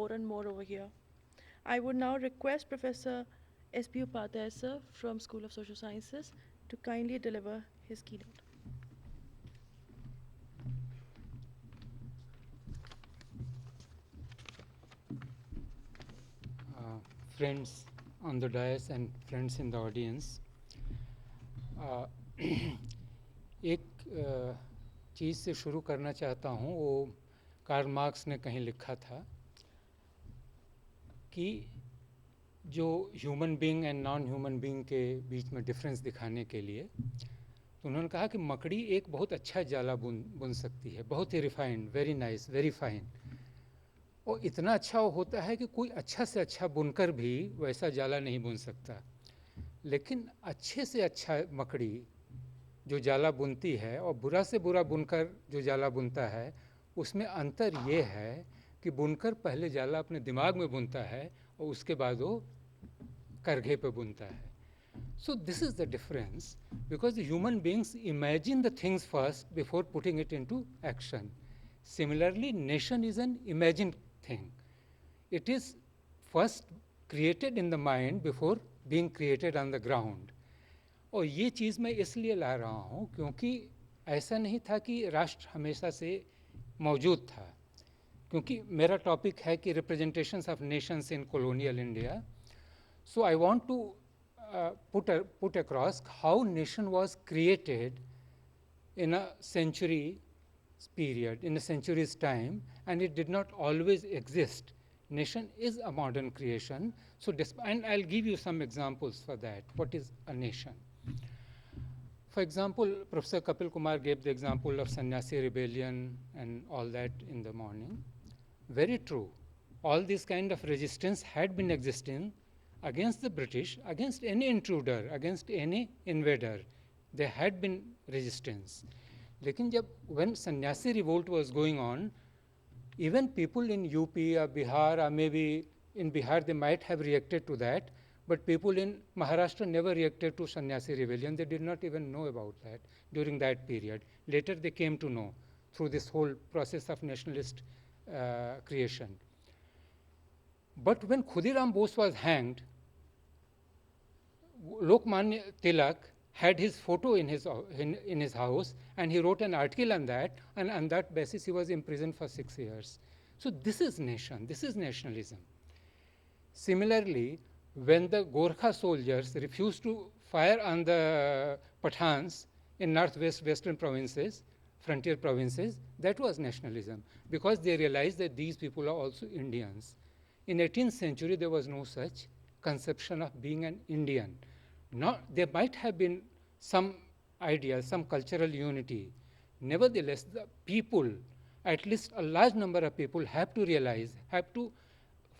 more and more over here. I would now request Professor S.P. Upadhyay sir from School of Social Sciences to kindly deliver his keynote. uh, Friends on the dais and friends in the audience, uh, एक चीज़ से शुरू करना चाहता हूँ. वो Karl Marx ने कहीं लिखा था कि जो human being and non human being के बीच में डिफरेंस दिखाने के लिए, तो उन्होंने कहा कि मकड़ी एक बहुत अच्छा जाला बुन सकती है, बहुत ही refined, very nice, very fine. और इतना अच्छा वो होता है कि कोई अच्छा से अच्छा बुनकर भी वैसा जाला नहीं बुन सकता. लेकिन अच्छे से अच्छा मकड़ी जो जाला बुनती है और बुरा से बुरा बुनकर जो जाला बुनता है, उसमें अंतर ये है कि बुनकर पहले जाला अपने दिमाग में बुनता है और उसके बाद वो करघे पे बुनता है. So this is the difference, because the human beings imagine the things first before putting it into action. Similarly, nation is an imagined thing. It is first created in the mind before being created on the ground. और ये चीज़ मैं इसलिए ला रहा हूँ क्योंकि ऐसा नहीं था कि राष्ट्र हमेशा से मौजूद था, क्योंकि मेरा टॉपिक है कि representations of nations in colonial India. So I want to put across how nation was created in a century period, in a century's time, and it did not always exist. Nation is a modern creation. So, and I'll give you some examples for that. What is a nation? For example, Professor Kapil Kumar gave the example of Sannyasi rebellion and all that in the morning. Very true. All this kind of resistance had been existing against the British, against any intruder, against any invader. There had been resistance. लेकिन जब when Sannyasi revolt was going on, even people in UP or Bihar, or maybe in Bihar they might have reacted to that, but people in Maharashtra never reacted to Sannyasi rebellion. They did not even know about that during that period. Later they came to know through this whole process of nationalist creation. But when Khudiram Bose was hanged, Lokmanya Tilak had his photo in his house, and he wrote an article on that, and on that basis he was imprisoned for 6 years. So this is nation, this is nationalism. Similarly, when the Gorkha soldiers refused to fire on the Pathans in northwest western provinces, frontier provinces, that was nationalism, because they realized that these people are also Indians. In 18th century, there was no such conception of being an Indian. There might have been some idea, some cultural unity. Nevertheless, the people, at least a large number of people, have to realize, have to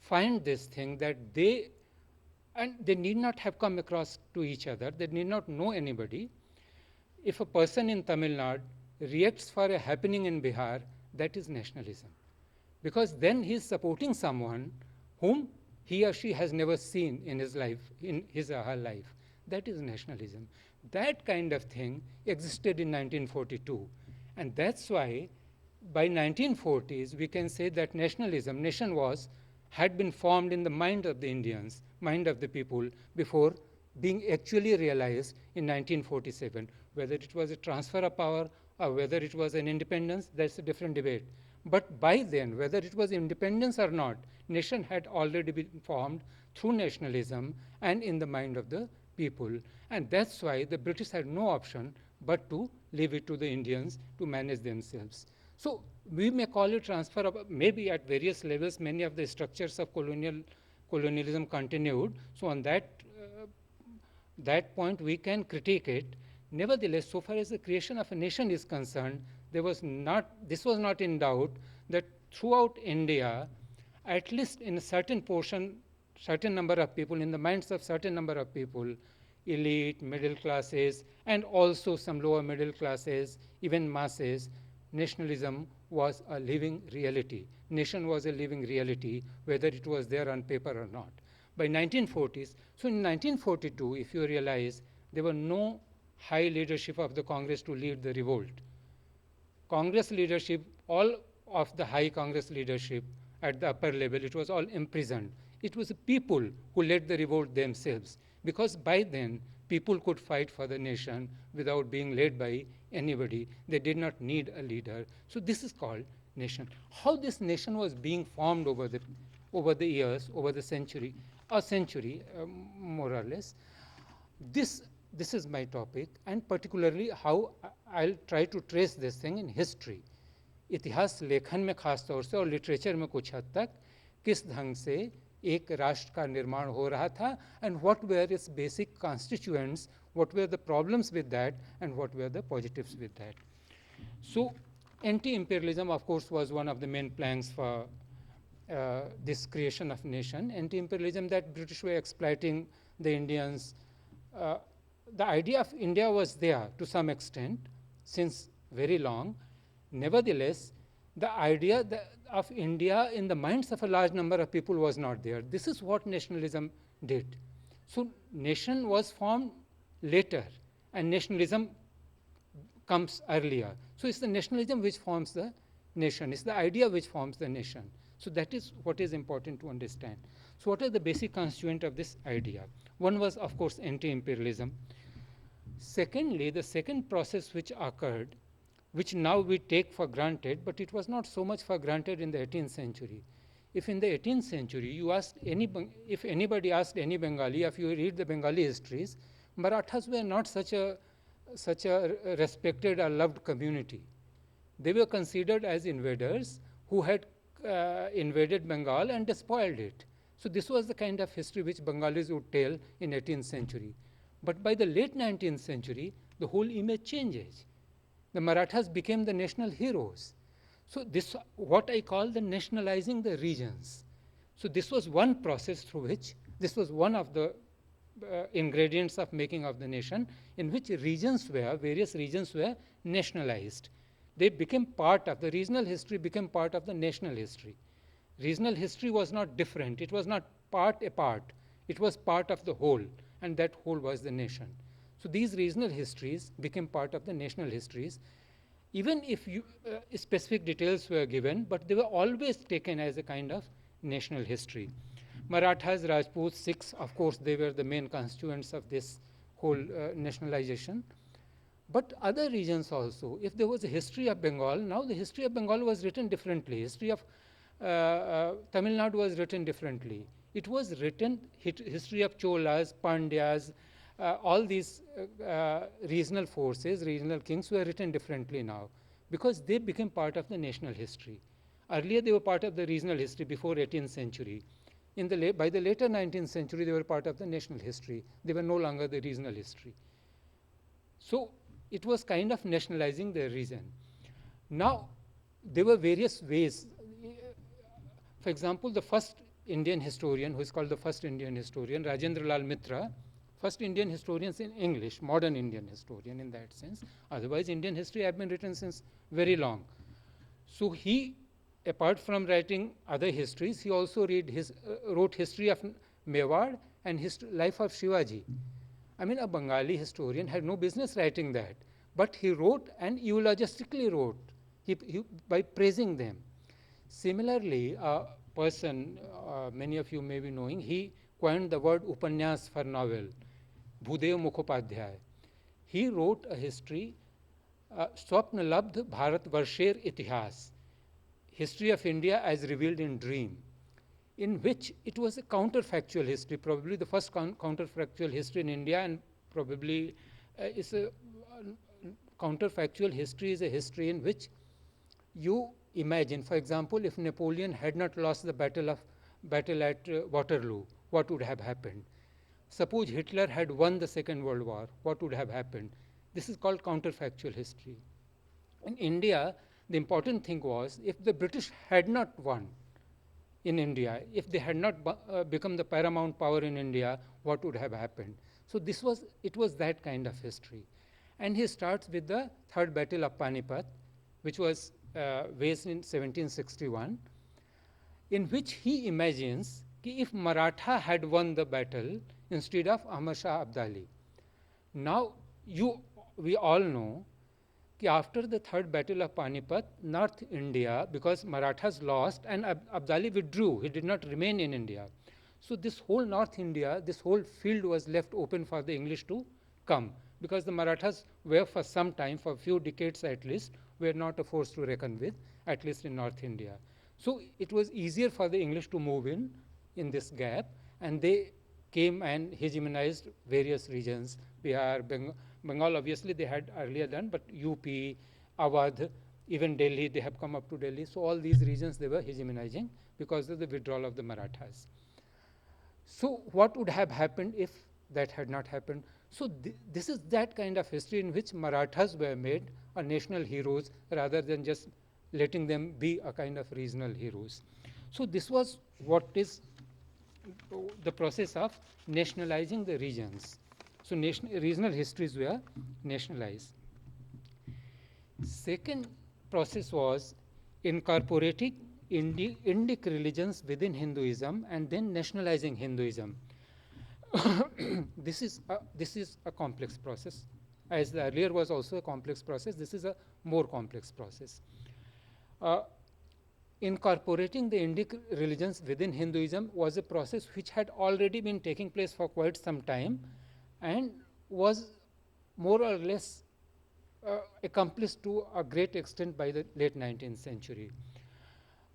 find this thing that they need not have come across to each other, they need not know anybody. If a person in Tamil Nadu reacts for a happening in Bihar, that is nationalism, because then he is supporting someone whom he or she has never seen in his life, in his or her life. That is nationalism. That kind of thing existed in 1942, and that's why by 1940s we can say that nationalism, nation had been formed in the mind of the Indians, mind of the people, before being actually realized in 1947. Whether it was a transfer of power or whether it was an independence, that's a different debate. But by then, whether it was independence or not, nation had already been formed through nationalism and in the mind of the people. And that's why the British had no option but to leave it to the Indians to manage themselves. So we may call it transfer of, maybe at various levels, many of the structures of colonialism continued. So on that point we can critique it. Nevertheless, so far as the creation of a nation is concerned, this was not in doubt that throughout India, at least in a certain portion, certain number of people, in the minds of certain number of people, elite, middle classes, and also some lower middle classes, even masses, nationalism was a living reality. Nation was a living reality, whether it was there on paper or not. By 1940s, so in 1942, if you realize, there were no high leadership of the Congress to lead the revolt. Congress leadership, all of the high Congress leadership, at the upper level. It was all imprisoned. It was the people who led the revolt themselves, because by then people could fight for the nation without being led by anybody. They did not need a leader. So this is called nation. How this nation was being formed over the years, over the century, a century more or less. This is my topic, and particularly how I'll try to trace this thing in history. इतिहास लेखन में खास तौर से और literature में कुछ हद तक किस ढंग से एक राष्ट्र का निर्माण हो रहा था, and what were its basic constituents, what were the problems with that, and what were the positives with that. So anti-imperialism, of course, was one of the main planks for this creation of nation. Anti-imperialism, that British were exploiting the Indians. The idea of India was there to some extent since very long. Nevertheless, the idea of India in the minds of a large number of people was not there. This is what nationalism did. So nation was formed later, and nationalism comes earlier. So it's the nationalism which forms the nation. It's the idea which forms the nation. So that is what is important to understand. So what are the basic constituent of this idea? One was, of course, anti-imperialism. Secondly, the second process which occurred, which now we take for granted, but it was not so much for granted in the 18th century. If in the 18th century you asked if anybody asked any Bengali, if you read the Bengali histories, Marathas were not such a respected or loved community. They were considered as invaders who had invaded Bengal and despoiled it. So this was the kind of history which Bengalis would tell in 18th century. But by the late 19th century, the whole image changes. The Marathas became the national heroes. So this, what I call the nationalizing the regions. So this was one process through which, this was one of the ingredients of making of the nation, in which various regions were nationalized. They became part of, the regional history became part of the national history. Regional history was not different. It was not part apart. It was part of the whole, and that whole was the nation. So these regional histories became part of the national histories, even if specific details were given, but they were always taken as a kind of national history. Marathas, Rajputs, Sikhs, of course, they were the main constituents of this whole nationalization. But other regions also, if there was a history of Bengal, now the history of Bengal was written differently. History of Tamil Nadu was written differently. It was written, history of Cholas, Pandyas, all these regional forces, regional kings were written differently now, because they became part of the national history. Earlier they were part of the regional history before 18th century. By the later 19th century, they were part of the national history. They were no longer the regional history. So it was kind of nationalizing the region. Now, there were various ways. For example, the first Indian historian, who is called the first Indian historian, Rajendra Lal Mitra, first Indian historians in English, modern Indian historian in that sense. Otherwise, Indian history had been written since very long. So he, apart from writing other histories, he also wrote history of Mewar and life of Shivaji. I mean, a Bengali historian had no business writing that, but he wrote and eulogistically wrote by praising them. Similarly, a person, many of you may be knowing, he coined the word Upanyas for novel, Bhudev Mukhopadhyay. He wrote a history, Swapna Labdh Bharat Varsher Itihas, history of India as revealed in dream, in which it was a counterfactual history, probably the first counterfactual history in India, and probably is a counterfactual history is a history in which you imagine, for example, if Napoleon had not lost the battle at Waterloo, what would have happened? Suppose Hitler had won the Second World War, what would have happened? This is called counterfactual history. In India, the important thing was, if the British had not won in India, if they had not become the paramount power in India, what would have happened? So it was that kind of history. And he starts with the Third Battle of Panipat, which was waged in 1761, in which he imagines that if Maratha had won the battle instead of Ahmad Shah Abdali. Now, we all know कि after the third battle of Panipat, North India, because Marathas lost and Abdali withdrew, he did not remain in India. So this whole North India, this whole field was left open for the English to come, because the Marathas were for some time, for a few decades at least, were not a force to reckon with, at least in North India. So it was easier for the English to move in this gap, and they came and hegemonized various regions. Bihar, Bengal obviously they had earlier done, but UP, Awadh, even Delhi, they have come up to Delhi. So all these regions they were hegemonizing because of the withdrawal of the Marathas. So what would have happened if that had not happened? So this is that kind of history in which Marathas were made a national heroes rather than just letting them be a kind of regional heroes. So this was what is the process of nationalizing the regions. So regional histories were nationalized. Second process was incorporating Indic religions within Hinduism and then nationalizing Hinduism. This is a complex process. As the earlier was also a complex process, this is a more complex process. Incorporating the Indic religions within Hinduism was a process which had already been taking place for quite some time and was more or less accomplished to a great extent by the late 19th century.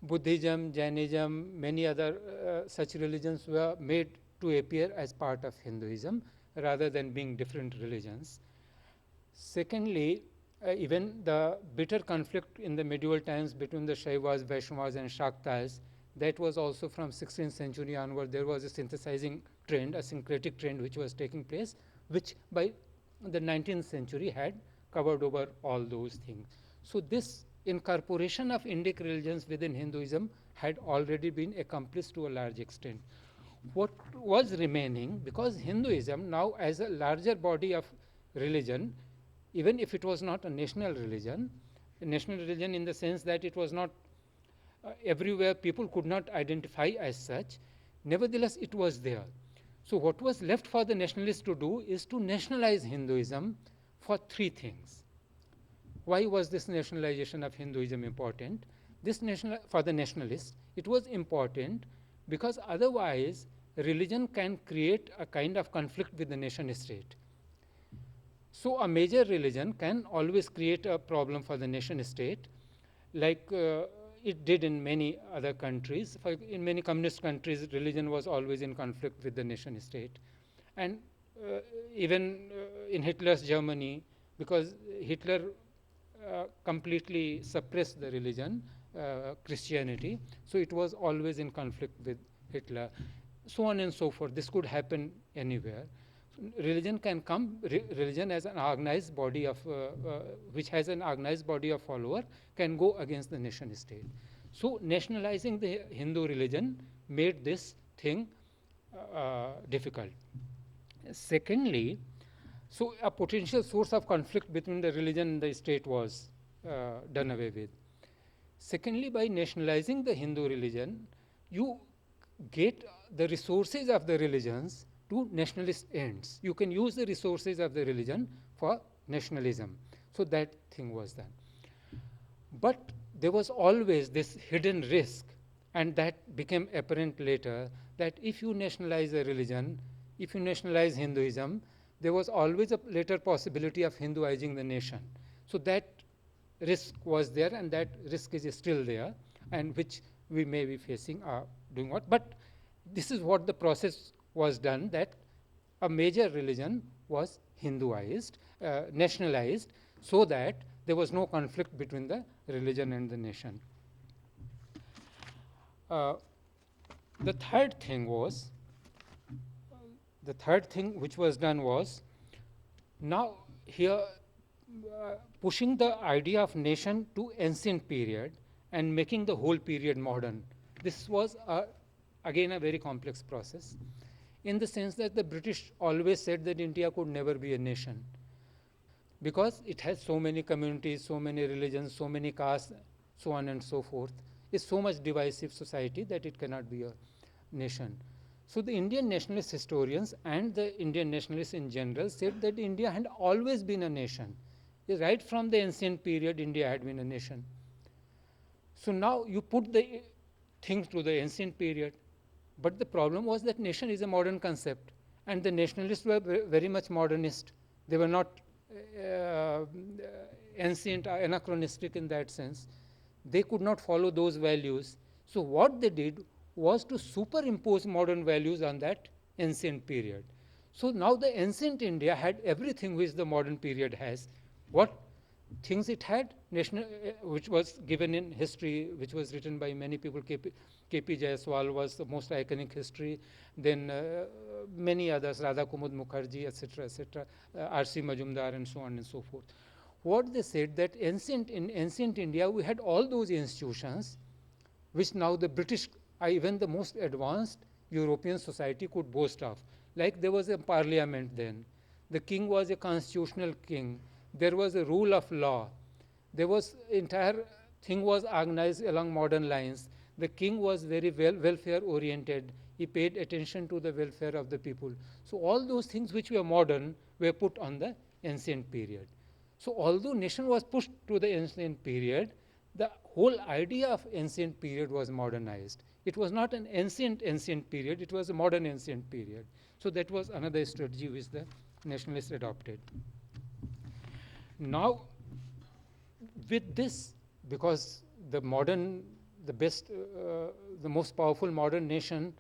Buddhism, Jainism, many other such religions were made to appear as part of Hinduism rather than being different religions. Secondly, even the bitter conflict in the medieval times between the Shaivas, Vaishnavas and Shaktas, that was also from 16th century onward. There was a synthesizing trend, a syncretic trend which was taking place, which by the 19th century had covered over all those things. So this incorporation of Indic religions within Hinduism had already been accomplished to a large extent. What was remaining, because Hinduism now as a larger body of religion, even if it was not a national religion in the sense that it was not everywhere, people could not identify as such, nevertheless it was there. So what was left for the nationalists to do is to nationalize Hinduism for three things. Why was this nationalization of Hinduism important? For the nationalists, it was important because otherwise religion can create a kind of conflict with the nation state. So a major religion can always create a problem for the nation state, like it did in many other countries. In many communist countries, religion was always in conflict with the nation state. And even in Hitler's Germany, because Hitler completely suppressed the religion, Christianity, so it was always in conflict with Hitler, so on and so forth. This could happen anywhere. Religion can come, religion as an organized body of, which has an organized body of follower, can go against the nation state. So nationalizing the Hindu religion made this thing difficult. Secondly, so a potential source of conflict between the religion and the state was done away with. Secondly, by nationalizing the Hindu religion, you get the resources of the religions to nationalist ends. You can use the resources of the religion for nationalism. So that thing was done. But there was always this hidden risk, and that became apparent later, that if you nationalize a religion, if you nationalize Hinduism, there was always a later possibility of Hinduizing the nation. So that risk was there, and that risk is still there, and which we may be facing doing what. But this is what the process was done, that a major religion was Hinduized, nationalized, so that there was no conflict between the religion and the nation. The third thing which was done was, now here pushing the idea of nation to ancient period and making the whole period modern. This was again a very complex process, in the sense that the British always said that India could never be a nation because it has so many communities, so many religions, so many castes, so on and so forth. It's so much divisive society that it cannot be a nation. So the Indian nationalist historians and the Indian nationalists in general said that India had always been a nation. right from the ancient period, India had been a nation. So now you put the things to the ancient period, but the problem was that nation is a modern concept, and the nationalists were very much modernist. They were not ancient or anachronistic in that sense. They could not follow those values. So what they did was to superimpose modern values on that ancient period. So now the ancient India had everything which the modern period has. What things it had, national, which was given in history, which was written by many people. K.P. Jaiswal was the most iconic history. Then many others, Radha Kumud Mukherjee, etc., R.C. Majumdar, and so on and so forth. What they said that in ancient India, we had all those institutions which now the British, even the most advanced European society could boast of. Like there was a parliament then. The king was a constitutional king. There was a rule of law. There was entire thing was organized along modern lines. The king was very welfare oriented. He paid attention to the welfare of the people. So all those things which were modern were put on the ancient period. So although nation was pushed to the ancient period, the whole idea of ancient period was modernized. It was not an ancient period, it was a modern ancient period. So that was another strategy which the nationalists adopted. Now, with this, because the modern, the best, the most powerful modern nation,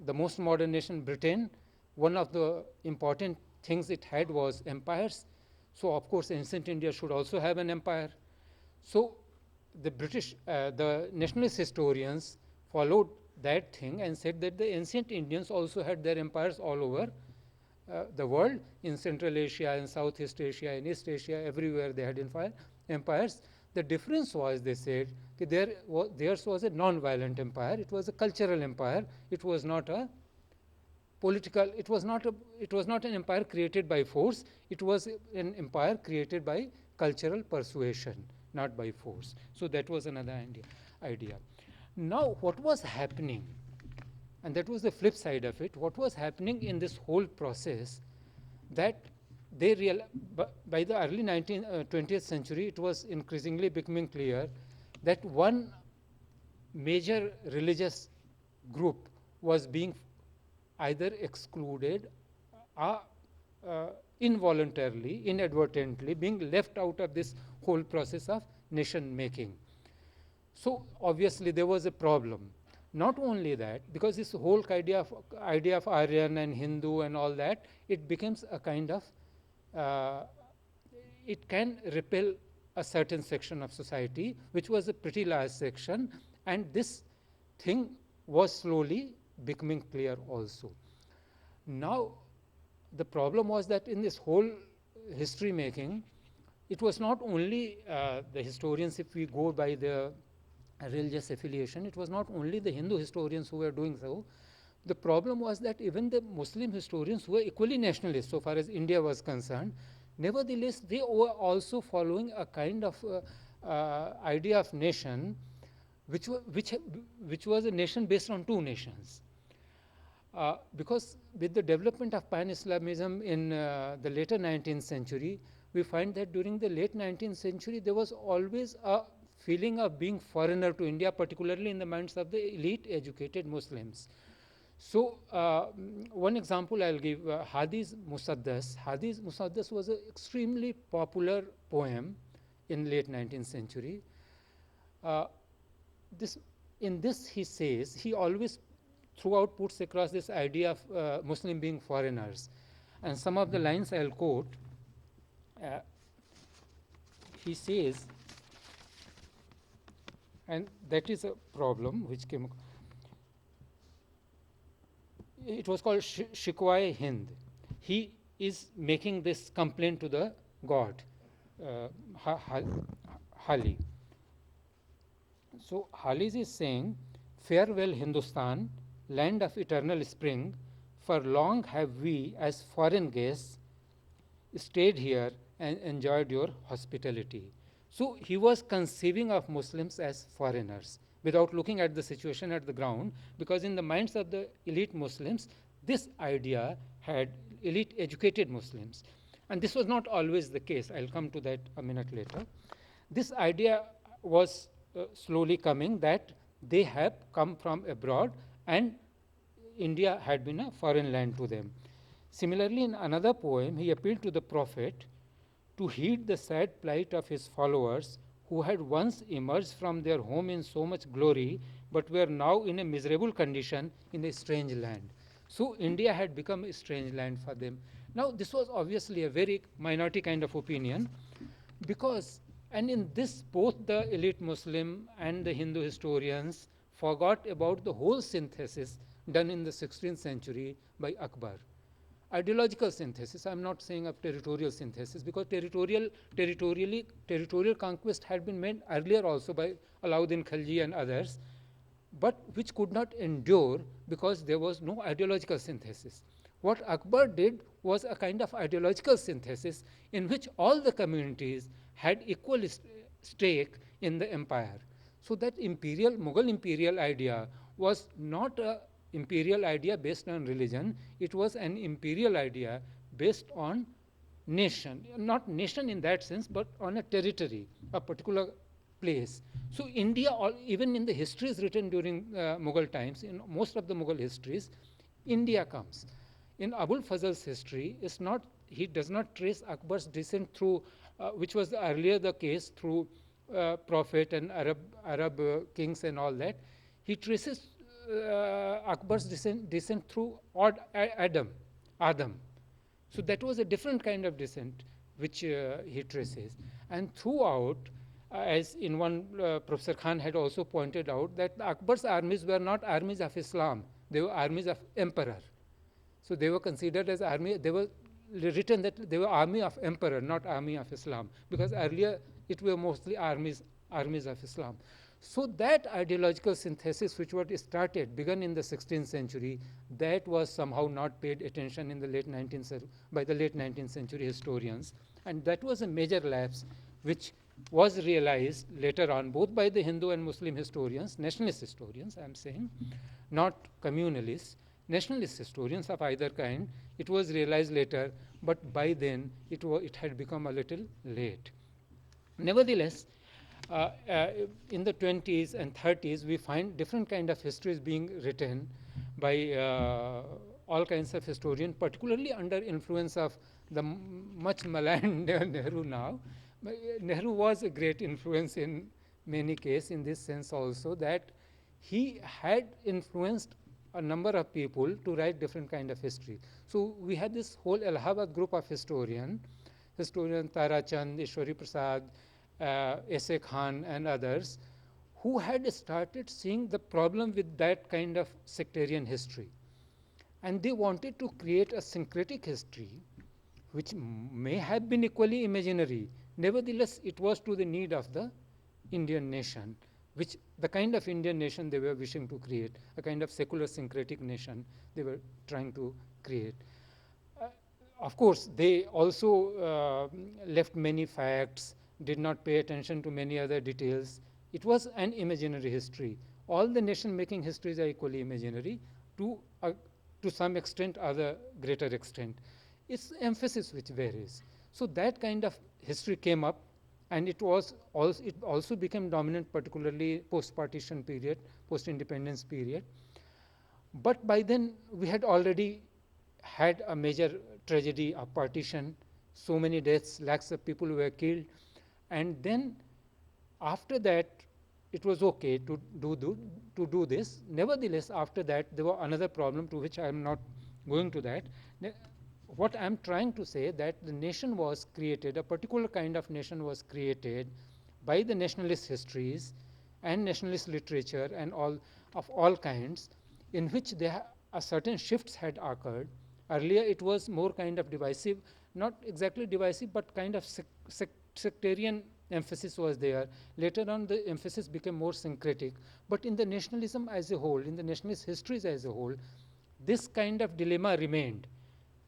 the most modern nation, Britain, one of the important things it had was empires. So, of course, ancient India should also have an empire. So, the British, the nationalist historians followed that thing and said that the ancient Indians also had their empires all over the world, in Central Asia, in Southeast Asia, in East Asia, everywhere they had empires. The difference was, they said, theirs was a non-violent empire. It was a cultural empire. It was not a political. It was not an empire created by force. It was an empire created by cultural persuasion, not by force. So that was another idea. Now, what was happening? And that was the flip side of it. What was happening in this whole process, that they by the early 20th century, it was increasingly becoming clear that one major religious group was being either excluded or involuntarily, inadvertently being left out of this whole process of nation making. So obviously there was a problem. Not only that, because this whole idea of Aryan and Hindu and all that, it becomes a kind of, it can repel a certain section of society, which was a pretty large section, and this thing was slowly becoming clear also. Now, the problem was that in this whole history making, it was not only the historians, if we go by the religious affiliation, it was not only the Hindu historians who were doing so. The problem was that even the Muslim historians who were equally nationalist so far as India was concerned, nevertheless they were also following a kind of idea of nation which was a nation based on two nations. Because with the development of pan-Islamism in the later 19th century, we find that during the late 19th century there was always a feeling of being foreigner to India, particularly in the minds of the elite educated Muslims. So one example I'll give, Hadi's Musaddas. Hadi's Musaddas was an extremely popular poem in late 19th century. In this he says, he always throughout puts across this idea of Muslim being foreigners. And some of the lines I'll quote. He says, and that is a problem which came. It was called Shikwai Hind. He is making this complaint to the god, Hali. So Halis is saying, farewell Hindustan, land of eternal spring, for long have we as foreign guests stayed here and enjoyed your hospitality. So he was conceiving of Muslims as foreigners without looking at the situation at the ground, because in the minds of the elite Muslims, this idea had elite educated Muslims. And this was not always the case. I'll come to that a minute later. This idea was slowly coming that they have come from abroad and India had been a foreign land to them. Similarly, in another poem, he appealed to the prophet to heed the sad plight of his followers who had once emerged from their home in so much glory but were now in a miserable condition in a strange land. So, India had become a strange land for them. Now, this was obviously a very minority kind of opinion because, and in this, both the elite Muslim and the Hindu historians forgot about the whole synthesis done in the 16th century by Akbar. Ideological synthesis, I am not saying of territorial synthesis, because territorial conquest had been made earlier also by Alauddin Khalji and others, but which could not endure because there was no ideological synthesis. What Akbar did was a kind of ideological synthesis in which all the communities had equal stake in the empire. So that Mughal imperial idea was not a imperial idea based on religion, it was an imperial idea based on nation, not nation in that sense, but on a territory, a particular place. So India, even in the histories written during Mughal times, in most of the Mughal histories, India comes. In Abul Fazl's history, he does not trace Akbar's descent through, which was earlier the case, through Prophet and Arab kings and all that. He traces Akbar's descent through Adam. So that was a different kind of descent which he traces. And throughout, as in one, Professor Khan had also pointed out, that Akbar's armies were not armies of Islam, they were armies of emperor. So they were considered as army, they were written that they were army of emperor, not army of Islam, because earlier it were mostly armies of Islam. So that ideological synthesis which was started, begun in the 16th century, that was somehow not paid attention in the by the late 19th century historians. And that was a major lapse which was realized later on both by the Hindu and Muslim historians, nationalist historians I am saying, not communalists, nationalist historians of either kind. It was realized later, but by then it had become a little late. Nevertheless, in the 20s and 30s, we find different kind of histories being written by all kinds of historians, particularly under influence of the much maligned Nehru now. Nehru was a great influence in many cases in this sense also, that he had influenced a number of people to write different kind of history. So we had this whole Allahabad group of historian Tara Chand, Ishwari Prasad, S.A. Khan and others, who had started seeing the problem with that kind of sectarian history. And they wanted to create a syncretic history which may have been equally imaginary. Nevertheless, it was to the need of the Indian nation, which the kind of Indian nation they were wishing to create, a kind of secular syncretic nation they were trying to create. Of course, they also left many facts, did not pay attention to many other details. It was an imaginary history. All the nation-making histories are equally imaginary to some extent, other greater extent. It's emphasis which varies. So that kind of history came up, and it also became dominant, particularly post-partition period, post-independence period. But by then, we had already had a major tragedy of partition, so many deaths, lakhs of people were killed, and then after that, it was okay to do this. Nevertheless, after that, there was another problem to which I am not going to that. What I am trying to say that the nation was created, a particular kind of nation was created by the nationalist histories and nationalist literature and all kinds, in which a certain shifts had occurred. Earlier, it was more kind of divisive, not exactly divisive, but kind of sectarian emphasis was there. Later on, the emphasis became more syncretic. But in the nationalism as a whole, in the nationalist histories as a whole, this kind of dilemma remained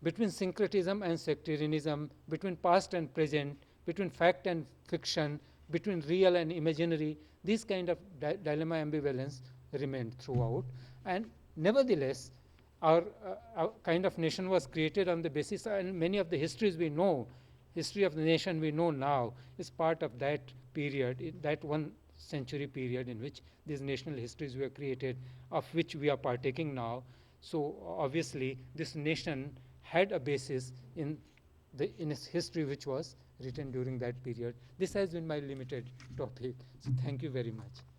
between syncretism and sectarianism, between past and present, between fact and fiction, between real and imaginary. This kind of dilemma ambivalence remained throughout. And nevertheless, our kind of nation was created on the basis, and many of the histories we know, history of the nation we know now is part of that period, that 1 century period in which these national histories were created, of which we are partaking now. So obviously, this nation had a basis in its history, which was written during that period. This has been my limited topic. So thank you very much.